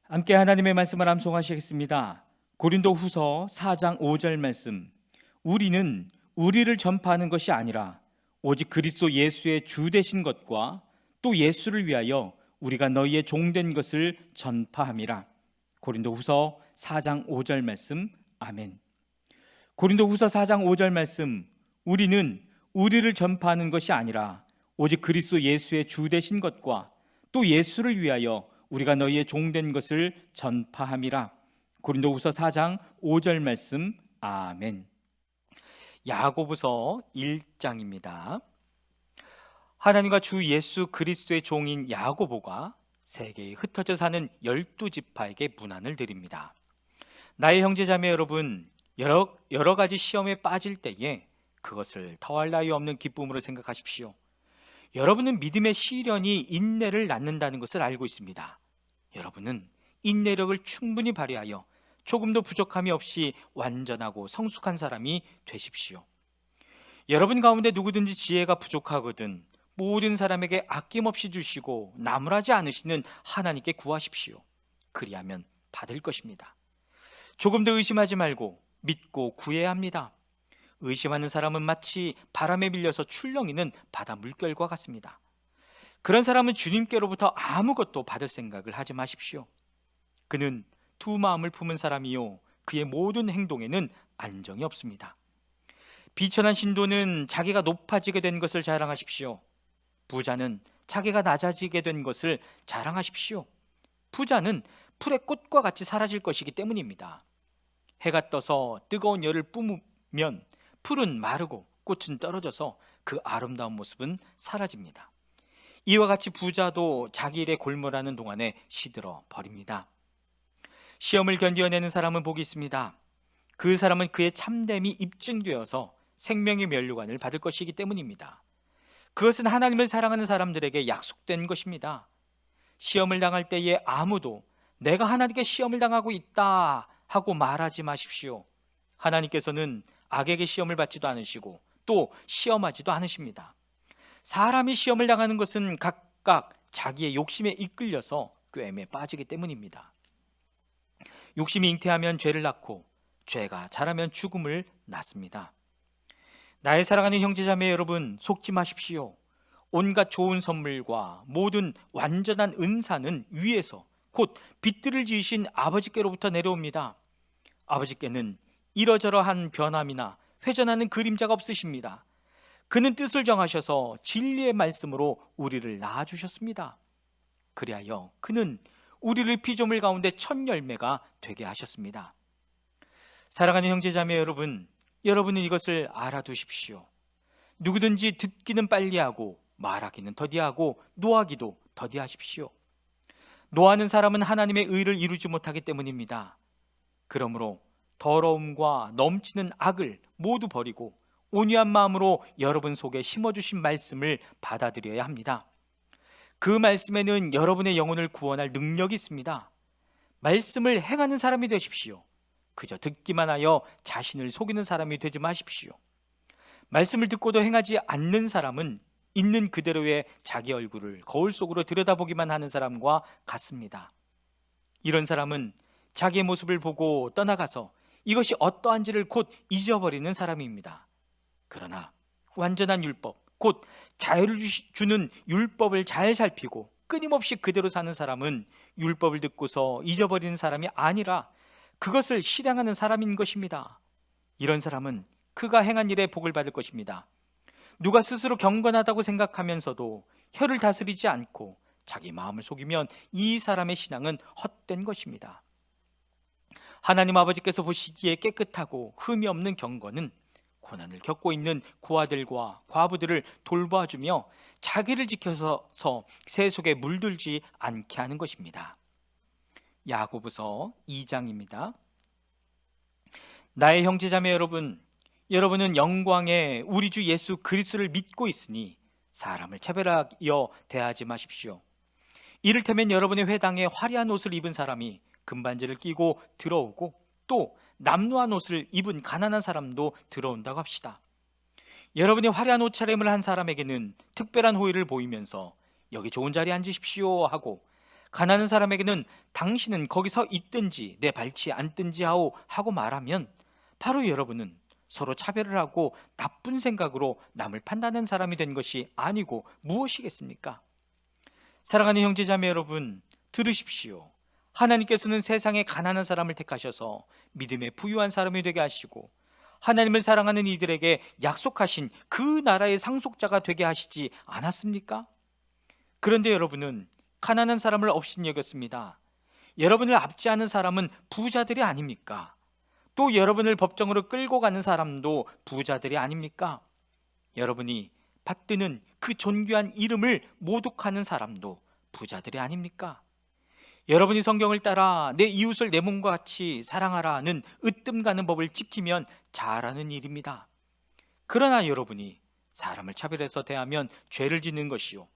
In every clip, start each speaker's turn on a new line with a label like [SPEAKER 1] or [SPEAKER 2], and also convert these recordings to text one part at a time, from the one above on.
[SPEAKER 1] 함께 하나님의 말씀을 암송하시겠습니다. 고린도후서 4장 5절 말씀. 우리는 우리를 전파하는 것이 아니라 오직 그리스도 예수의 주 되신 것과 또 예수를 위하여 우리가 너희의 종된 것을 전파함이라. 고린도후서 4장 5절 말씀. 아멘. 고린도후서 4장 5절 말씀. 우리는 우리를 전파하는 것이 아니라 오직 그리스도 예수의 주 되신 것과 또 예수를 위하여 우리가 너희의 종된 것을 전파함이라. 고린도후서 4장 5절 말씀. 아멘. 야고보서 1장입니다. 하나님과 주 예수 그리스도의 종인 야고보가 세계에 흩어져 사는 12지파에게 문안을 드립니다. 나의 형제자매 여러분, 여러 가지 시험에 빠질 때에 그것을 더할 나위 없는 기쁨으로 생각하십시오. 여러분은 믿음의 시련이 인내를 낳는다는 것을 알고 있습니다. 여러분은 인내력을 충분히 발휘하여 조금도 부족함이 없이 완전하고 성숙한 사람이 되십시오. 여러분 가운데 누구든지 지혜가 부족하거든 모든 사람에게 아낌없이 주시고 나무라지 않으시는 하나님께 구하십시오. 그리하면 받을 것입니다. 조금도 의심하지 말고 믿고 구해야 합니다. 의심하는 사람은 마치 바람에 밀려서 출렁이는 바다 물결과 같습니다. 그런 사람은 주님께로부터 아무것도 받을 생각을 하지 마십시오. 그는 두 마음을 품은 사람이요 그의 모든 행동에는 안정이 없습니다. 비천한 신도는 자기가 높아지게 된 것을 자랑하십시오. 부자는 자기가 낮아지게 된 것을 자랑하십시오. 부자는 풀의 꽃과 같이 사라질 것이기 때문입니다. 해가 떠서 뜨거운 열을 뿜으면 풀은 마르고 꽃은 떨어져서 그 아름다운 모습은 사라집니다. 이와 같이 부자도 자기 일에 골몰하는 동안에 시들어 버립니다. 시험을 견디어내는 사람은 복이 있습니다. 그 사람은 그의 참됨이 입증되어서 생명의 면류관을 받을 것이기 때문입니다. 그것은 하나님을 사랑하는 사람들에게 약속된 것입니다. 시험을 당할 때에 아무도 내가 하나님께 시험을 당하고 있다 하고 말하지 마십시오. 하나님께서는 악에게 시험을 받지도 않으시고 또 시험하지도 않으십니다. 사람이 시험을 당하는 것은 각각 자기의 욕심에 이끌려서 꾀임에 빠지기 때문입니다. 욕심이 잉태하면 죄를 낳고 죄가 자라면 죽음을 낳습니다. 나의 사랑하는 형제자매 여러분, 속지 마십시오. 온갖 좋은 선물과 모든 완전한 은사는 위에서 곧 빛들을 지으신 아버지께로부터 내려옵니다. 아버지께는 이러저러한 변함이나 회전하는 그림자가 없으십니다. 그는 뜻을 정하셔서 진리의 말씀으로 우리를 낳아주셨습니다. 그리하여 그는 우리를 피조물 가운데 첫 열매가 되게 하셨습니다. 사랑하는 형제자매 여러분, 여러분은 이것을 알아두십시오. 누구든지 듣기는 빨리 하고 말하기는 더디하고 노하기도 더디하십시오. 노하는 사람은 하나님의 의를 이루지 못하기 때문입니다. 그러므로 더러움과 넘치는 악을 모두 버리고 온유한 마음으로 여러분 속에 심어주신 말씀을 받아들여야 합니다. 그 말씀에는 여러분의 영혼을 구원할 능력이 있습니다. 말씀을 행하는 사람이 되십시오. 그저 듣기만 하여 자신을 속이는 사람이 되지 마십시오. 말씀을 듣고도 행하지 않는 사람은 있는 그대로의 자기 얼굴을 거울 속으로 들여다보기만 하는 사람과 같습니다. 이런 사람은 자기의 모습을 보고 떠나가서 이것이 어떠한지를 곧 잊어버리는 사람입니다. 그러나 완전한 율법, 곧 자유를 주는 율법을 잘 살피고 끊임없이 그대로 사는 사람은 율법을 듣고서 잊어버리는 사람이 아니라 그것을 실행하는 사람인 것입니다. 이런 사람은 그가 행한 일에 복을 받을 것입니다. 누가 스스로 경건하다고 생각하면서도 혀를 다스리지 않고 자기 마음을 속이면 이 사람의 신앙은 헛된 것입니다. 하나님 아버지께서 보시기에 깨끗하고 흠이 없는 경건은 고난을 겪고 있는 고아들과 과부들을 돌봐주며 자기를 지켜서 세속에 물들지 않게 하는 것입니다. 야고보서 2장입니다. 나의 형제자매 여러분, 여러분은 영광의 우리 주 예수 그리스도를 믿고 있으니 사람을 차별하여 대하지 마십시오. 이를테면 여러분의 회당에 화려한 옷을 입은 사람이 금반지를 끼고 들어오고 또 남루한 옷을 입은 가난한 사람도 들어온다고 합시다. 여러분이 화려한 옷차림을 한 사람에게는 특별한 호의를 보이면서 여기 좋은 자리에 앉으십시오 하고 가난한 사람에게는 당신은 거기 서 있든지 내 발치에 앉든지 하고 말하면 바로 여러분은 서로 차별을 하고 나쁜 생각으로 남을 판단하는 사람이 된 것이 아니고 무엇이겠습니까? 사랑하는 형제자매 여러분, 들으십시오. 하나님께서는 세상에 가난한 사람을 택하셔서 믿음에 부유한 사람이 되게 하시고 하나님을 사랑하는 이들에게 약속하신 그 나라의 상속자가 되게 하시지 않았습니까? 그런데 여러분은 가난한 사람을 업신 여겼습니다. 여러분을 압제하는 사람은 부자들이 아닙니까? 또 여러분을 법정으로 끌고 가는 사람도 부자들이 아닙니까? 여러분이 받드는 그 존귀한 이름을 모독하는 사람도 부자들이 아닙니까? 여러분이 성경을 따라 내 이웃을 내 몸과 같이 사랑하라는 으뜸 가는 법을 지키면 잘하는 일입니다. 그러나 여러분이 사람을 차별해서 대하면 죄를 짓는 것이요,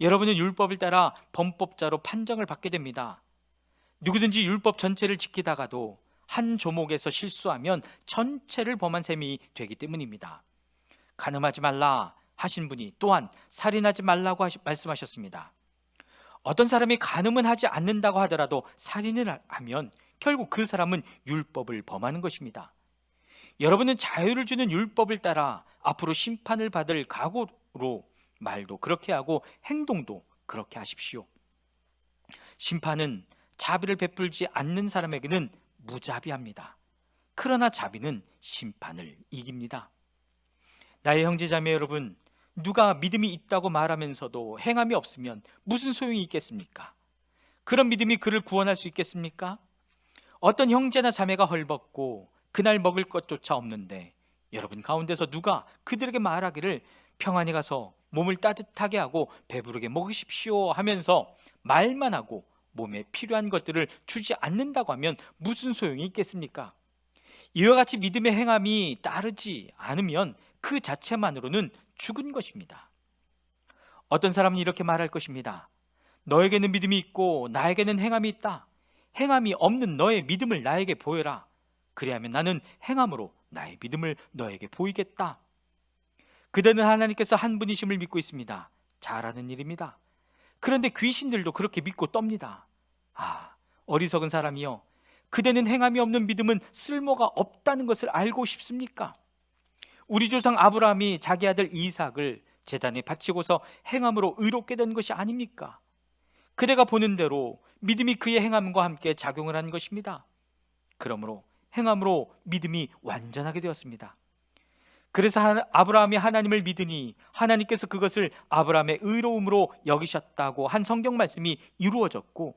[SPEAKER 1] 여러분은 율법을 따라 범법자로 판정을 받게 됩니다. 누구든지 율법 전체를 지키다가도 한 조목에서 실수하면 전체를 범한 셈이 되기 때문입니다. 간음하지 말라 하신 분이 또한 살인하지 말라고 말씀하셨습니다. 어떤 사람이 간음은 하지 않는다고 하더라도 살인을 하면 결국 그 사람은 율법을 범하는 것입니다. 여러분은 자유를 주는 율법을 따라 앞으로 심판을 받을 각오로 말도 그렇게 하고 행동도 그렇게 하십시오. 심판은 자비를 베풀지 않는 사람에게는 무자비합니다. 그러나 자비는 심판을 이깁니다. 나의 형제자매 여러분, 누가 믿음이 있다고 말하면서도 행함이 없으면 무슨 소용이 있겠습니까? 그런 믿음이 그를 구원할 수 있겠습니까? 어떤 형제나 자매가 헐벗고 그날 먹을 것조차 없는데 여러분 가운데서 누가 그들에게 말하기를 평안히 가서 몸을 따뜻하게 하고 배부르게 먹으십시오 하면서 말만 하고 몸에 필요한 것들을 주지 않는다고 하면 무슨 소용이 있겠습니까? 이와 같이 믿음의 행함이 따르지 않으면 그 자체만으로는 죽은 것입니다. 어떤 사람은 이렇게 말할 것입니다. 너에게는 믿음이 있고 나에게는 행함이 있다. 행함이 없는 너의 믿음을 나에게 보여라. 그리하면 나는 행함으로 나의 믿음을 너에게 보이겠다. 그대는 하나님께서 한 분이심을 믿고 있습니다. 잘하는 일입니다. 그런데 귀신들도 그렇게 믿고 떱니다. 어리석은 사람이여, 그대는 행함이 없는 믿음은 쓸모가 없다는 것을 알고 싶습니까? 우리 조상 아브라함이 자기 아들 이삭을 제단에 바치고서 행함으로 의롭게 된 것이 아닙니까? 그대가 보는 대로 믿음이 그의 행함과 함께 작용을 한 것입니다. 그러므로 행함으로 믿음이 완전하게 되었습니다. 그래서 아브라함이 하나님을 믿으니 하나님께서 그것을 아브라함의 의로움으로 여기셨다고 한 성경 말씀이 이루어졌고,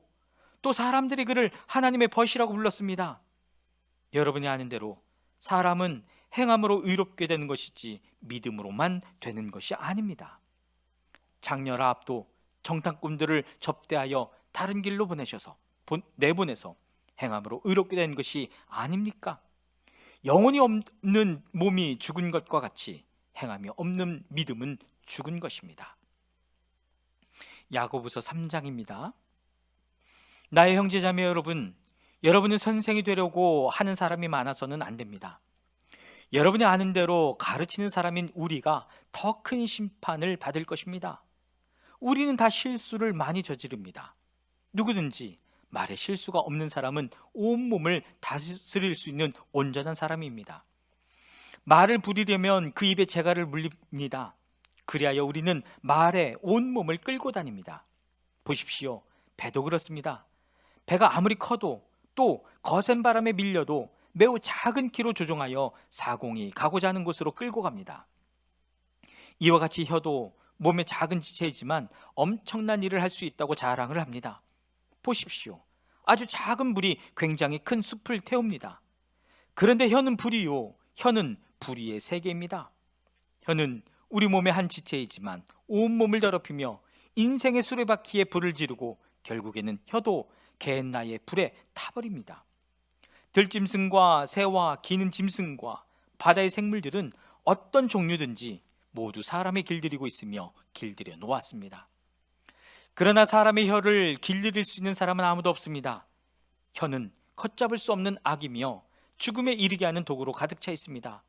[SPEAKER 1] 또 사람들이 그를 하나님의 벗이라고 불렀습니다. 여러분이 아는 대로 사람은 행함으로 의롭게 되는 것이지 믿음으로만 되는 것이 아닙니다. 장녀 라합도 정탐꾼들을 접대하여 다른 길로 내보내서 행함으로 의롭게 된 것이 아닙니까? 영혼이 없는 몸이 죽은 것과 같이 행함이 없는 믿음은 죽은 것입니다. 야고보서 3장입니다. 나의 형제자매 여러분, 여러분은 선생이 되려고 하는 사람이 많아서는 안 됩니다. 여러분이 아는 대로 가르치는 사람인 우리가 더 큰 심판을 받을 것입니다. 우리는 다 실수를 많이 저지릅니다. 누구든지 말에 실수가 없는 사람은 온몸을 다스릴 수 있는 온전한 사람입니다. 말을 부리려면 그 입에 재갈을 물립니다. 그리하여 우리는 말에 온몸을 끌고 다닙니다. 보십시오. 배도 그렇습니다. 배가 아무리 커도 또 거센 바람에 밀려도 매우 작은 키로 조종하여 사공이 가고자 하는 곳으로 끌고 갑니다. 이와 같이 혀도 몸의 작은 지체이지만 엄청난 일을 할 수 있다고 자랑을 합니다. 보십시오. 아주 작은 불이 굉장히 큰 숲을 태웁니다. 그런데 혀는 불이요, 혀는 불의의 세계입니다. 혀는 우리 몸의 한 지체이지만 온몸을 더럽히며 인생의 수레바퀴에 불을 지르고 결국에는 혀도 갯나의 불에 타버립니다. 들짐승과 새와 기는 짐승과 바다의 생물들은 어떤 종류든지 모두 사람의 길들이고 있으며 길들여 놓았습니다. 그러나 사람의 혀를 길들일 수 있는 사람은 아무도 없습니다. 혀는 걷잡을 수 없는 악이며 죽음에 이르게 하는 도구로 가득 차 있습니다.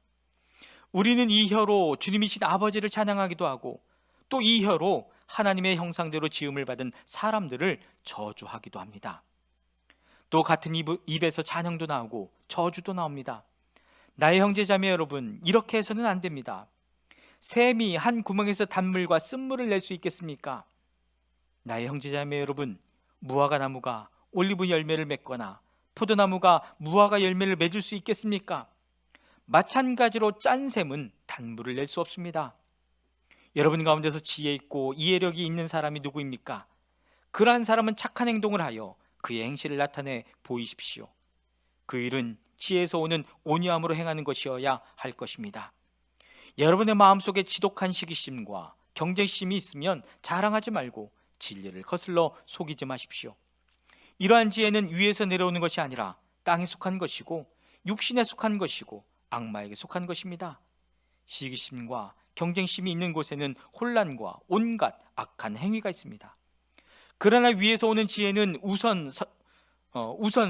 [SPEAKER 1] 우리는 이 혀로 주님이신 아버지를 찬양하기도 하고 또 이 혀로 하나님의 형상대로 지음을 받은 사람들을 저주하기도 합니다. 또 같은 입에서 잔영도 나오고 저주도 나옵니다. 나의 형제자매 여러분, 이렇게 해서는 안 됩니다. 샘이 한 구멍에서 단물과 쓴물을 낼 수 있겠습니까? 나의 형제자매 여러분, 무화과 나무가 올리브 열매를 맺거나 포도나무가 무화과 열매를 맺을 수 있겠습니까? 마찬가지로 짠 샘은 단물을 낼 수 없습니다. 여러분 가운데서 지혜 있고 이해력이 있는 사람이 누구입니까? 그러한 사람은 착한 행동을 하여 그의 행실을 나타내 보이십시오. 그 일은 지혜에서 오는 온유함으로 행하는 것이어야 할 것입니다. 여러분의 마음속에 지독한 시기심과 경쟁심이 있으면 자랑하지 말고 진리를 거슬러 속이지 마십시오. 이러한 지혜는 위에서 내려오는 것이 아니라 땅에 속한 것이고 육신에 속한 것이고 악마에게 속한 것입니다. 시기심과 경쟁심이 있는 곳에는 혼란과 온갖 악한 행위가 있습니다. 그러나 위에서 오는 지혜는 우선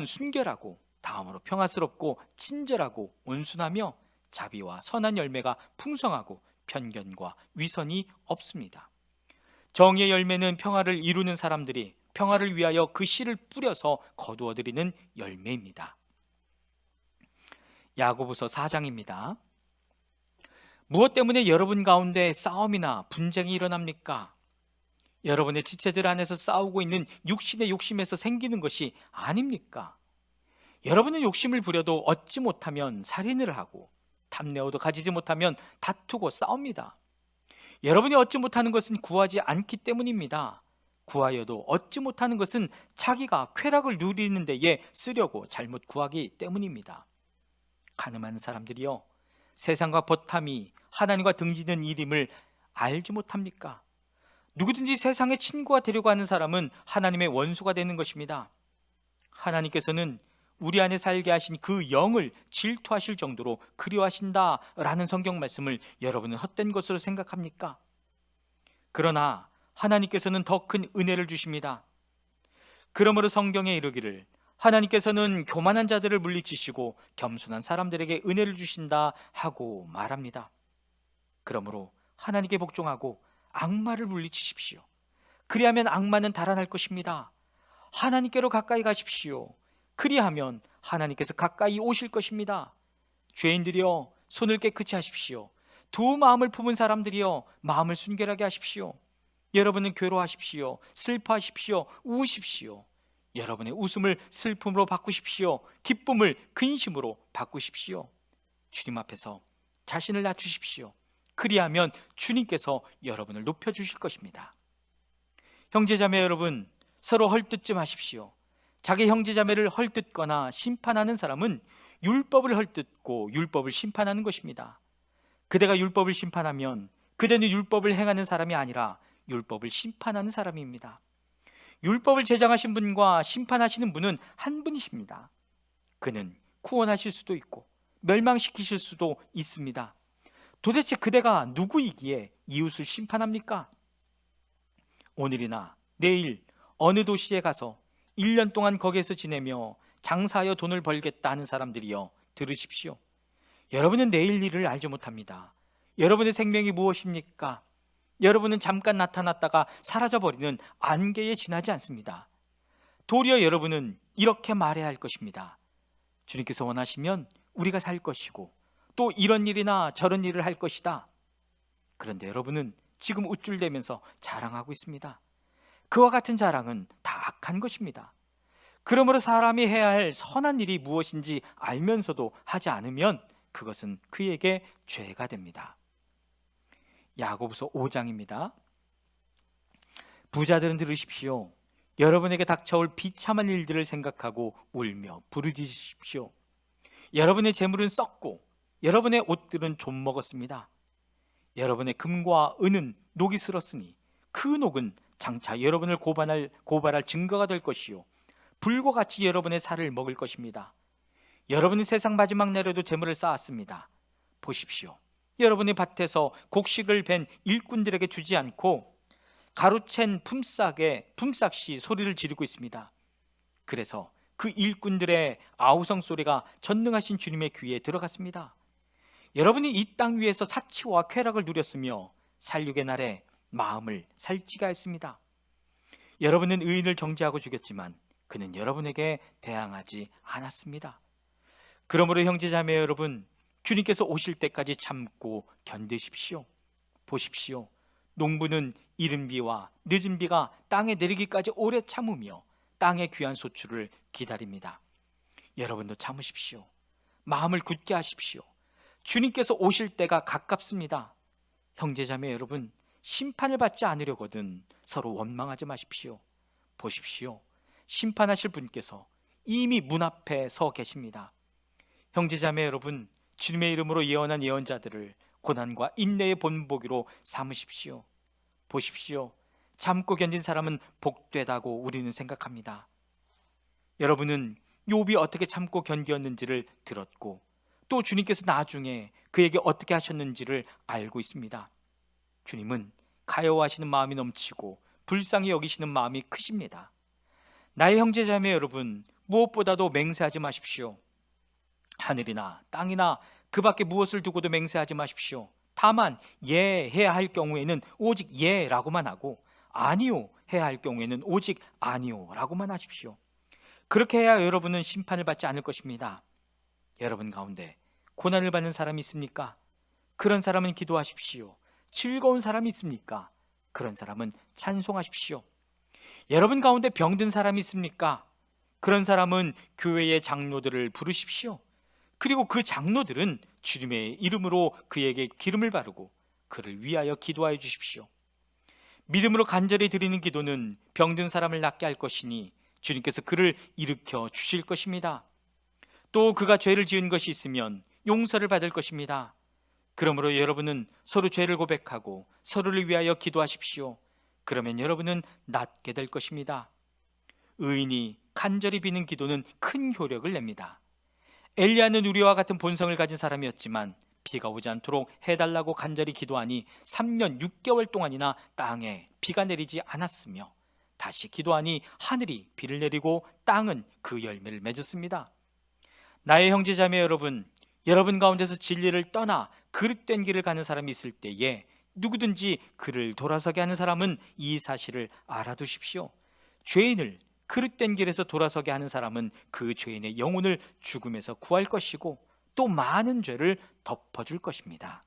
[SPEAKER 1] 순결하고 다음으로 평화스럽고 친절하고 온순하며 자비와 선한 열매가 풍성하고 편견과 위선이 없습니다. 정의의 열매는 평화를 이루는 사람들이 평화를 위하여 그 씨를 뿌려서 거두어들이는 열매입니다. 야고보서 4장입니다. 무엇 때문에 여러분 가운데 싸움이나 분쟁이 일어납니까? 여러분의 지체들 안에서 싸우고 있는 육신의 욕심에서 생기는 것이 아닙니까? 여러분은 욕심을 부려도 얻지 못하면 살인을 하고 탐내어도 가지지 못하면 다투고 싸웁니다. 여러분이 얻지 못하는 것은 구하지 않기 때문입니다. 구하여도 얻지 못하는 것은 자기가 쾌락을 누리는 데에 쓰려고 잘못 구하기 때문입니다. 가늠한 사람들이여, 세상과 버탐이 하나님과 등지는 일임을 알지 못합니까? 누구든지 세상의 친구가 되려고 하는 사람은 하나님의 원수가 되는 것입니다. 하나님께서는 우리 안에 살게 하신 그 영을 질투하실 정도로 그리워하신다라는 성경 말씀을 여러분은 헛된 것으로 생각합니까? 그러나 하나님께서는 더 큰 은혜를 주십니다. 그러므로 성경에 이르기를 하나님께서는 교만한 자들을 물리치시고 겸손한 사람들에게 은혜를 주신다 하고 말합니다. 그러므로 하나님께 복종하고 악마를 물리치십시오. 그리하면 악마는 달아날 것입니다. 하나님께로 가까이 가십시오. 그리하면 하나님께서 가까이 오실 것입니다. 죄인들이여, 손을 깨끗이 하십시오. 두 마음을 품은 사람들이여, 마음을 순결하게 하십시오. 여러분은 괴로워하십시오. 슬퍼하십시오. 우십시오. 여러분의 웃음을 슬픔으로 바꾸십시오. 기쁨을 근심으로 바꾸십시오. 주님 앞에서 자신을 낮추십시오. 그리하면 주님께서 여러분을 높여주실 것입니다. 형제자매 여러분, 서로 헐뜯지 마십시오. 자기 형제자매를 헐뜯거나 심판하는 사람은 율법을 헐뜯고 율법을 심판하는 것입니다. 그대가 율법을 심판하면 그대는 율법을 행하는 사람이 아니라 율법을 심판하는 사람입니다. 율법을 제정하신 분과 심판하시는 분은 한 분이십니다. 그는 구원하실 수도 있고 멸망시키실 수도 있습니다. 도대체 그대가 누구이기에 이웃을 심판합니까? 오늘이나 내일 어느 도시에 가서 1년 동안 거기에서 지내며 장사하여 돈을 벌겠다 하는 사람들이여, 들으십시오. 여러분은 내일 일을 알지 못합니다. 여러분의 생명이 무엇입니까? 여러분은 잠깐 나타났다가 사라져버리는 안개에 지나지 않습니다. 도리어 여러분은 이렇게 말해야 할 것입니다. 주님께서 원하시면 우리가 살 것이고 또 이런 일이나 저런 일을 할 것이다. 그런데 여러분은 지금 우쭐대면서 자랑하고 있습니다. 그와 같은 자랑은 다 악한 것입니다. 그러므로 사람이 해야 할 선한 일이 무엇인지 알면서도 하지 않으면 그것은 그에게 죄가 됩니다. 야고보서 5장입니다. 부자들은 들으십시오. 여러분에게 닥쳐올 비참한 일들을 생각하고 울며 부르짖으십시오. 여러분의 재물은 썩고 여러분의 옷들은 좀 먹었습니다. 여러분의 금과 은은 녹이 슬었으니 그 녹은 장차 여러분을 고발할 증거가 될 것이요 불과 같이 여러분의 살을 먹을 것입니다. 여러분이 세상 마지막 날에도 재물을 쌓았습니다. 보십시오. 여러분의 밭에서 곡식을 벤 일꾼들에게 주지 않고 가루챈 품삯이 소리를 지르고 있습니다. 그래서 그 일꾼들의 아우성 소리가 전능하신 주님의 귀에 들어갔습니다. 여러분이 이 땅 위에서 사치와 쾌락을 누렸으며 살육의 날에 마음을 살찌게 했습니다. 여러분은 의인을 정죄하고 죽였지만 그는 여러분에게 대항하지 않았습니다. 그러므로 형제자매 여러분, 주님께서 오실 때까지 참고 견디십시오. 보십시오. 농부는 이른 비와 늦은 비가 땅에 내리기까지 오래 참으며 땅의 귀한 소출을 기다립니다. 여러분도 참으십시오. 마음을 굳게 하십시오. 주님께서 오실 때가 가깝습니다. 형제자매 여러분, 심판을 받지 않으려거든 서로 원망하지 마십시오. 보십시오. 심판하실 분께서 이미 문 앞에 서 계십니다. 형제자매 여러분, 주님의 이름으로 예언한 예언자들을 고난과 인내의 본보기로 삼으십시오. 보십시오. 참고 견딘 사람은 복되다고 우리는 생각합니다. 여러분은 욥이 어떻게 참고 견디었는지를 들었고 또 주님께서 나중에 그에게 어떻게 하셨는지를 알고 있습니다. 주님은 가여워하시는 마음이 넘치고 불쌍히 여기시는 마음이 크십니다. 나의 형제자매 여러분, 무엇보다도 맹세하지 마십시오. 하늘이나 땅이나 그 밖에 무엇을 두고도 맹세하지 마십시오. 다만 예 해야 할 경우에는 오직 예라고만 하고 아니요 해야 할 경우에는 오직 아니요 라고만 하십시오. 그렇게 해야 여러분은 심판을 받지 않을 것입니다. 여러분 가운데 고난을 받는 사람이 있습니까? 그런 사람은 기도하십시오. 즐거운 사람이 있습니까? 그런 사람은 찬송하십시오. 여러분 가운데 병든 사람이 있습니까? 그런 사람은 교회의 장로들을 부르십시오. 그리고 그 장로들은 주님의 이름으로 그에게 기름을 바르고 그를 위하여 기도하여 주십시오. 믿음으로 간절히 드리는 기도는 병든 사람을 낫게 할 것이니 주님께서 그를 일으켜 주실 것입니다. 또 그가 죄를 지은 것이 있으면 용서를 받을 것입니다. 그러므로 여러분은 서로 죄를 고백하고 서로를 위하여 기도하십시오. 그러면 여러분은 낫게 될 것입니다. 의인이 간절히 비는 기도는 큰 효력을 냅니다. 엘리야는 우리와 같은 본성을 가진 사람이었지만 비가 오지 않도록 해달라고 간절히 기도하니 3년 6개월 동안이나 땅에 비가 내리지 않았으며 다시 기도하니 하늘이 비를 내리고 땅은 그 열매를 맺었습니다. 나의 형제자매 여러분, 여러분 가운데서 진리를 떠나 그릇된 길을 가는 사람이 있을 때에 누구든지 그를 돌아서게 하는 사람은 이 사실을 알아두십시오. 죄인을 그릇된 길에서 돌아서게 하는 사람은 그 죄인의 영혼을 죽음에서 구할 것이고 또 많은 죄를 덮어줄 것입니다.